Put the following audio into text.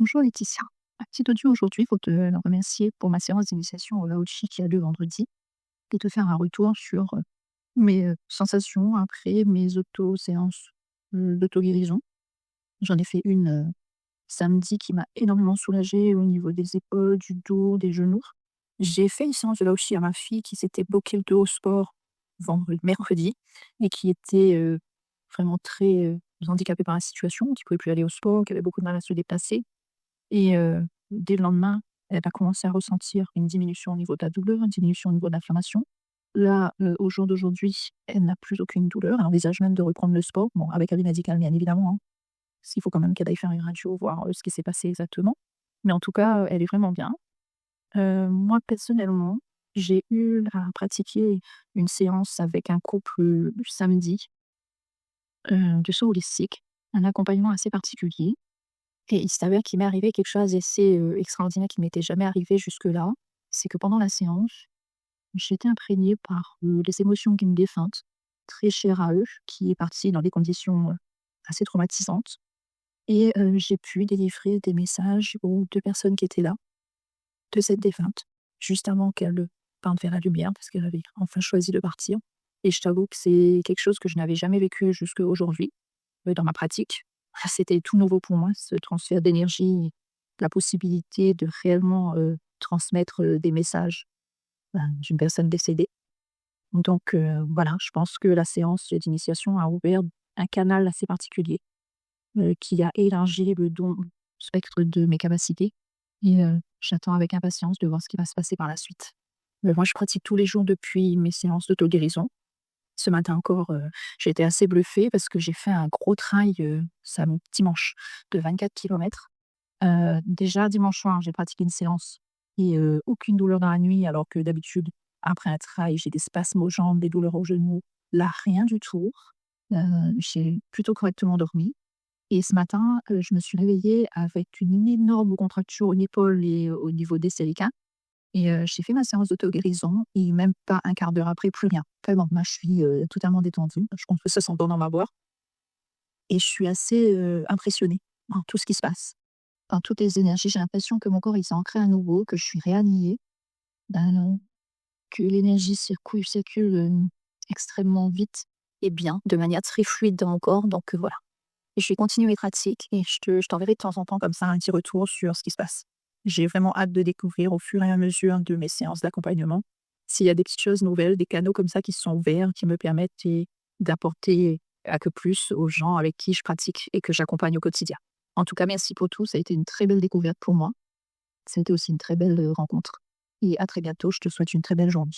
Bonjour Laetitia. Un petit audio aujourd'hui pour te remercier pour ma séance d'initiation au Lao-Chi qui a lieu vendredi et te faire un retour sur mes sensations après mes auto-séances d'auto-guérison. J'en ai fait une samedi qui m'a énormément soulagée au niveau des épaules, du dos, des genoux. J'ai fait une séance de Lao-Chi à ma fille qui s'était bloqué le dos au sport mercredi et qui était vraiment très handicapée par la situation, qui pouvait plus aller au sport, qui avait beaucoup de mal à se déplacer. Et dès le lendemain, elle a commencé à ressentir une diminution au niveau de la douleur, une diminution au niveau de l'inflammation. Là, au jour d'aujourd'hui, elle n'a plus aucune douleur. Elle envisage même de reprendre le sport, bon, avec avis médical, bien évidemment, hein, parce qu'il faut quand même qu'elle aille faire une radio, voir, ce qui s'est passé exactement. Mais en tout cas, elle est vraiment bien. Moi, personnellement, j'ai eu à pratiquer une séance avec un couple, samedi, de saut holistique, un accompagnement assez particulier. Et il s'avère qu'il m'est arrivé quelque chose d'assez, extraordinaire qui m'était jamais arrivé jusque-là. C'est que pendant la séance, j'ai été imprégnée par, les émotions d'une défunte, très chère à eux, qui est partie dans des conditions, assez traumatisantes et j'ai pu délivrer des messages aux 2 personnes qui étaient là, de cette défunte, juste avant qu'elle, parte vers la lumière parce qu'elle avait enfin choisi de partir et je t'avoue que c'est quelque chose que je n'avais jamais vécu jusqu'à aujourd'hui, dans ma pratique. Ah, c'était tout nouveau pour moi, ce transfert d'énergie, la possibilité de réellement, transmettre, des messages, d'une personne décédée. Donc voilà, je pense que la séance d'initiation a ouvert un canal assez particulier, qui a élargi le spectre de mes capacités et j'attends avec impatience de voir ce qui va se passer par la suite. Moi, je pratique tous les jours depuis mes séances d'auto-guérison. Ce matin encore, j'ai été assez bluffée parce que j'ai fait un gros trail, dimanche de 24 kilomètres. Déjà dimanche soir, j'ai pratiqué une séance et aucune douleur dans la nuit alors que d'habitude, après un trail, j'ai des spasmes aux jambes, des douleurs aux genoux. Là, rien du tout. Heu, j'ai plutôt correctement dormi et ce matin, je me suis réveillée avec une énorme contracture aux épaules et au niveau des cervicales et j'ai fait ma séance d'auto-guérison et même pas un quart d'heure après, plus rien. Vraiment, ma cheville, totalement détendue. Je pense que ça s'entend dans ma voix et je suis assez, impressionnée par tout ce qui se passe. Par toutes les énergies, j'ai l'impression que mon corps, il s'est ancré à nouveau, que je suis réalignée, ben, que l'énergie circule, extrêmement vite et bien, de manière très fluide dans mon corps, donc voilà. Et je vais continuer mes pratiques et je t'enverrai de temps en temps comme ça un petit retour sur ce qui se passe. J'ai vraiment hâte de découvrir au fur et à mesure de mes séances d'accompagnement, s'il y a des petites choses nouvelles, des canaux comme ça qui se sont ouverts, qui me permettent d'apporter à que plus aux gens avec qui je pratique et que j'accompagne au quotidien. En tout cas, merci pour tout, ça a été une très belle découverte pour moi. Ça a été aussi une très belle, rencontre et à très bientôt. Je te souhaite une très belle journée.